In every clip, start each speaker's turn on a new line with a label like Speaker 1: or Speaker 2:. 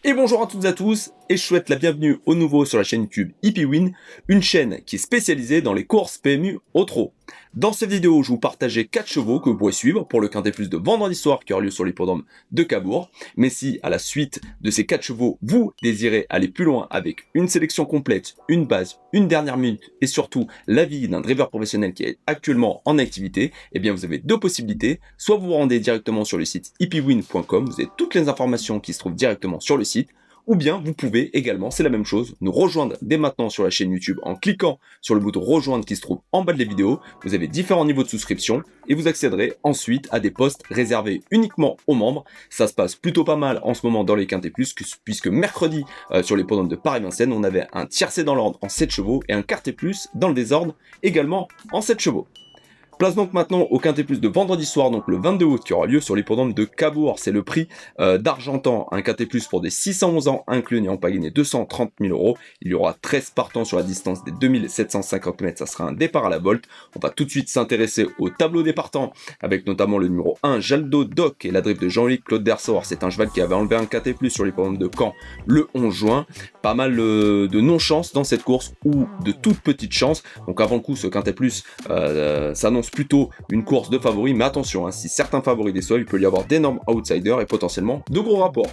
Speaker 1: Et bonjour à toutes et à tous, et je souhaite la bienvenue au nouveau sur la chaîne YouTube HippieWin, une chaîne qui est spécialisée dans les courses PMU au trot. Dans cette vidéo, je vous partageais 4 chevaux que vous pourrez suivre pour le Quintet Plus de vendredi soir qui aura lieu sur l'hippodrome de Cabourg. Mais si, à la suite de ces 4 chevaux, vous désirez aller plus loin avec une sélection complète, une base, une dernière minute et surtout l'avis d'un driver professionnel qui est actuellement en activité, eh bien vous avez deux possibilités. Soit vous vous rendez directement sur le site hippiewin.com, vous avez toutes les informations qui se trouvent directement sur le site, ou bien vous pouvez également, c'est la même chose, nous rejoindre dès maintenant sur la chaîne YouTube en cliquant sur le bouton rejoindre qui se trouve en bas de la vidéo. Vous avez différents niveaux de souscription et vous accéderez ensuite à des postes réservés uniquement aux membres. Ça se passe plutôt pas mal en ce moment dans les Quintet Plus, puisque mercredi sur les podiums de Paris-Vincennes, on avait un tiercé dans l'ordre en 7 chevaux et un Quintet Plus dans le désordre également en 7 chevaux. Place donc maintenant au Quintet Plus de vendredi soir, donc le 22 août, qui aura lieu sur l'hippodrome de Cabourg. C'est le prix d'Argentan, un Quintet Plus pour des 611 ans inclus n'ayant pas gagné 230 000 euros. Il y aura 13 partants sur la distance des 2750 mètres, ça sera un départ à la volte. On va tout de suite s'intéresser au tableau des partants, avec notamment le numéro 1, Jaldo Doc, et la drift de Jean-Luc Claude Dersor. C'est un cheval qui avait enlevé un Quintet Plus sur l'hippodrome de Caen le 11 juin. Pas mal de non-chance dans cette course, ou de toutes petites chances. Donc avant le coup, ce Quintet Plus s'annonce plutôt une course de favoris, mais attention, si certains favoris déçoivent, il peut y avoir d'énormes outsiders et potentiellement de gros rapports.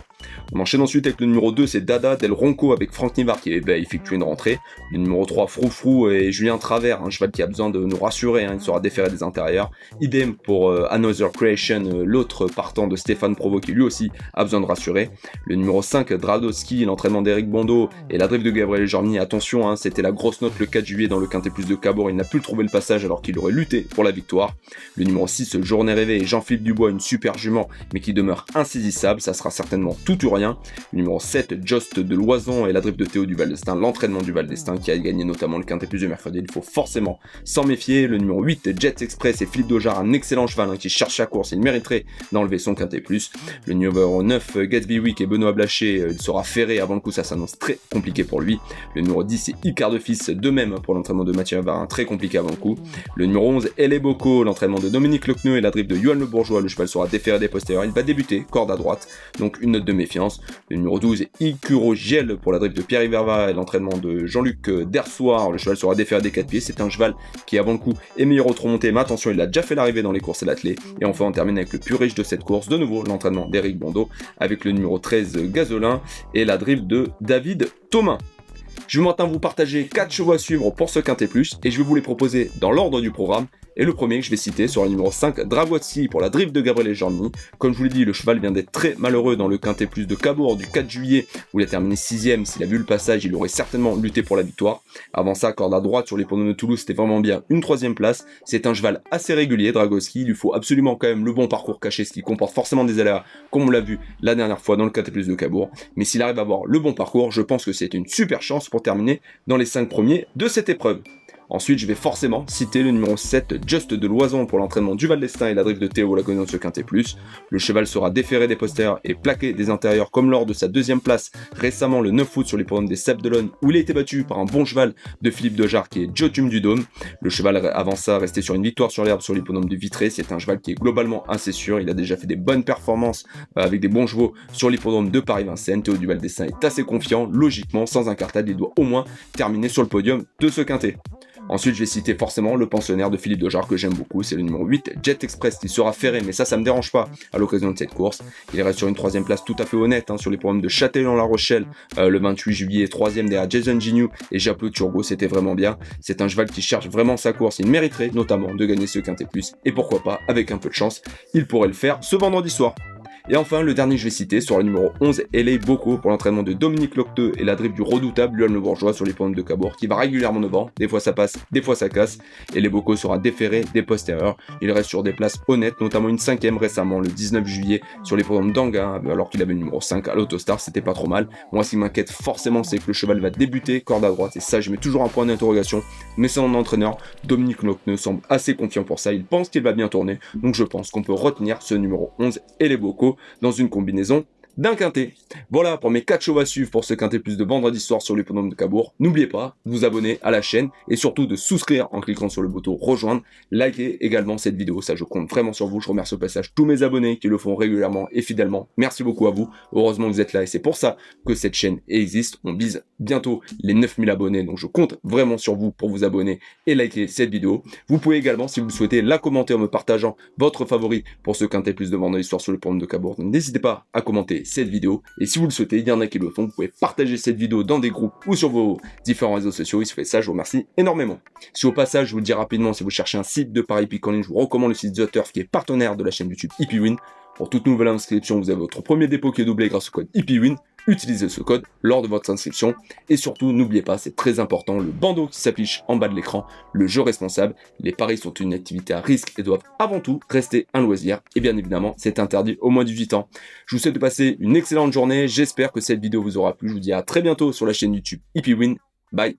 Speaker 1: On enchaîne ensuite avec le numéro 2, c'est Dada Del Ronco avec Franck Nivard qui va effectuer une rentrée. Le numéro 3, Froufrou et Julien Travers, un cheval qui a besoin de nous rassurer, il sera déféré des intérieurs. Idem pour Another Creation, l'autre partant de Stéphane Provo qui lui aussi a besoin de rassurer. Le numéro 5, Dradowski, l'entraînement d'Éric Bondo et la drift de Gabriel Jorny. Attention, c'était la grosse note le 4 juillet dans le Quintet Plus de Cabourg, il n'a plus trouvé le passage alors qu'il aurait lutté pour la victoire. Le numéro 6, Journée rêvée, et Jean-Philippe Dubois, une super jument mais qui demeure insaisissable, ça sera certainement tout ou rien. Le numéro 7, Just de Loison et la drift de Théo du Val d'Estaing, l'entraînement du Val d'Estaing qui a gagné notamment le Quintet Plus de mercredi, il faut forcément s'en méfier. Le numéro 8, Jets Express et Philippe Dojar, un excellent cheval qui cherche la course, il mériterait d'enlever son Quintet Plus. Le numéro 9, Gatsby Week et Benoît Blaché, il sera ferré avant le coup, ça s'annonce très compliqué pour lui. Le numéro 10, c'est Icar de Fils, de même pour l'entraînement de Mathieu Varin, très compliqué avant le coup. Le numéro 11, Elle Bocco, l'entraînement de Dominique Lecneux et la drift de Johan Le Bourgeois, le cheval sera déféré des postérieurs, il va débuter, corde à droite, donc une note de méfiance. Le numéro 12 est Icurogiel pour la drift de Pierre Iverva et l'entraînement de Jean-Luc Dersoir, le cheval sera déféré des 4 pieds, c'est un cheval qui avant le coup est meilleur au trot monté, mais attention il a déjà fait l'arrivée dans les courses à l'attelé. Et enfin on termine avec le plus riche de cette course, de nouveau l'entraînement d'Éric Bondo avec le numéro 13 Gazolin et la drift de David Thomas. Je vais maintenant vous partager 4 chevaux à suivre pour ce Quintet Plus et je vais vous les proposer dans l'ordre du programme. Et le premier que je vais citer sera le numéro 5, Dravoisi pour la drift de Gabriel Jorny. Comme je vous l'ai dit, le cheval vient d'être très malheureux dans le Quintet Plus de Cabourg du 4 juillet où il a terminé 6ème. S'il a vu le passage, il aurait certainement lutté pour la victoire. Avant ça, corde à droite sur les podiums de Toulouse, c'était vraiment bien une 3ème place. C'est un cheval assez régulier, Dravoisi. Il lui faut absolument quand même le bon parcours caché, ce qui comporte forcément des aléas, comme on l'a vu la dernière fois dans le Quintet Plus de Cabourg. Mais s'il arrive à avoir le bon parcours, je pense que c'est une super chance pour terminer dans les 5 premiers de cette épreuve. Ensuite, je vais forcément citer le numéro 7, Just de Loison pour l'entraînement du Val d'Estaing et la drift de Théo Lagonien de ce Quintet Plus. Le cheval sera déféré des postérieurs et plaqué des intérieurs comme lors de sa 2ème place récemment le 9 août sur les podiums des Sables d'Olonne où il a été battu par un bon cheval de Philippe Dojar qui est Jotum du Dôme. Le cheval avant ça restait sur une victoire sur l'herbe sur l'hippodrome de Vitré. C'est un cheval qui est globalement assez sûr. Il a déjà fait des bonnes performances avec des bons chevaux sur l'hippodrome de Paris-Vincennes. Théo du Val d'Estaing est assez confiant. Logiquement, sans incartade, il doit au moins terminer sur le podium de ce Quintet. Ensuite, je vais citer forcément le pensionnaire de Philippe Dojar que j'aime beaucoup, c'est le numéro 8, Jet Express, qui sera ferré, mais ça me dérange pas à l'occasion de cette course. Il reste sur une 3ème place tout à fait honnête sur les programmes de Châtellon-La Rochelle le 28 juillet, 3ème derrière Jason Gignoux et Japlo Turbo, c'était vraiment bien. C'est un cheval qui cherche vraiment sa course, il mériterait notamment de gagner ce Quintet Plus, et pourquoi pas, avec un peu de chance, il pourrait le faire ce vendredi soir. Et enfin, le dernier que je vais citer sera le numéro 11, Elle Bocco pour l'entraînement de Dominique Lecteux et la drift du redoutable Johan Le Bourgeois sur les podiums de Cabourg qui va régulièrement devant, des fois ça passe, des fois ça casse. Elle Bocco sera déféré des postérieurs, il reste sur des places honnêtes, notamment une 5ème récemment le 19 juillet sur les podiums d'Anga alors qu'il avait le numéro 5 à l'Autostar, c'était pas trop mal. Moi ce qui m'inquiète forcément c'est que le cheval va débuter corde à droite et ça je mets toujours un point d'interrogation, mais son entraîneur Dominique Lecteux semble assez confiant pour ça, il pense qu'il va bien tourner, donc je pense qu'on peut retenir ce numéro 11, Elle Bocco dans une combinaison d'un quintet. Voilà pour mes 4 chevaux à suivre pour ce quintet plus de vendredi soir sur l'hippodrome de Cabourg. N'oubliez pas de vous abonner à la chaîne et surtout de souscrire en cliquant sur le bouton rejoindre. Likez également cette vidéo, ça je compte vraiment sur vous. Je remercie au passage tous mes abonnés qui le font régulièrement et fidèlement. Merci beaucoup à vous. Heureusement que vous êtes là et c'est pour ça que cette chaîne existe. On vise bientôt les 9000 abonnés, donc je compte vraiment sur vous pour vous abonner et liker cette vidéo. Vous pouvez également, si vous le souhaitez, la commenter en me partageant votre favori pour ce quintet plus de vendredi soir sur le forum de Cabourg. Donc n'hésitez pas à commenter cette vidéo et si vous le souhaitez, il y en a qui le font, vous pouvez partager cette vidéo dans des groupes ou sur vos différents réseaux sociaux. Il se fait ça, je vous remercie énormément. Si au passage, je vous le dis rapidement, si vous cherchez un site de paris hippique en ligne, je vous recommande le site The Turf qui est partenaire de la chaîne YouTube HippieWin. Pour toute nouvelle inscription, vous avez votre premier dépôt qui est doublé grâce au code HippieWin. Utilisez ce code lors de votre inscription. Et surtout, n'oubliez pas, c'est très important, le bandeau qui s'affiche en bas de l'écran, le jeu responsable. Les paris sont une activité à risque et doivent avant tout rester un loisir. Et bien évidemment, c'est interdit au moins 18 ans. Je vous souhaite de passer une excellente journée. J'espère que cette vidéo vous aura plu. Je vous dis à très bientôt sur la chaîne YouTube HippieWin. Bye.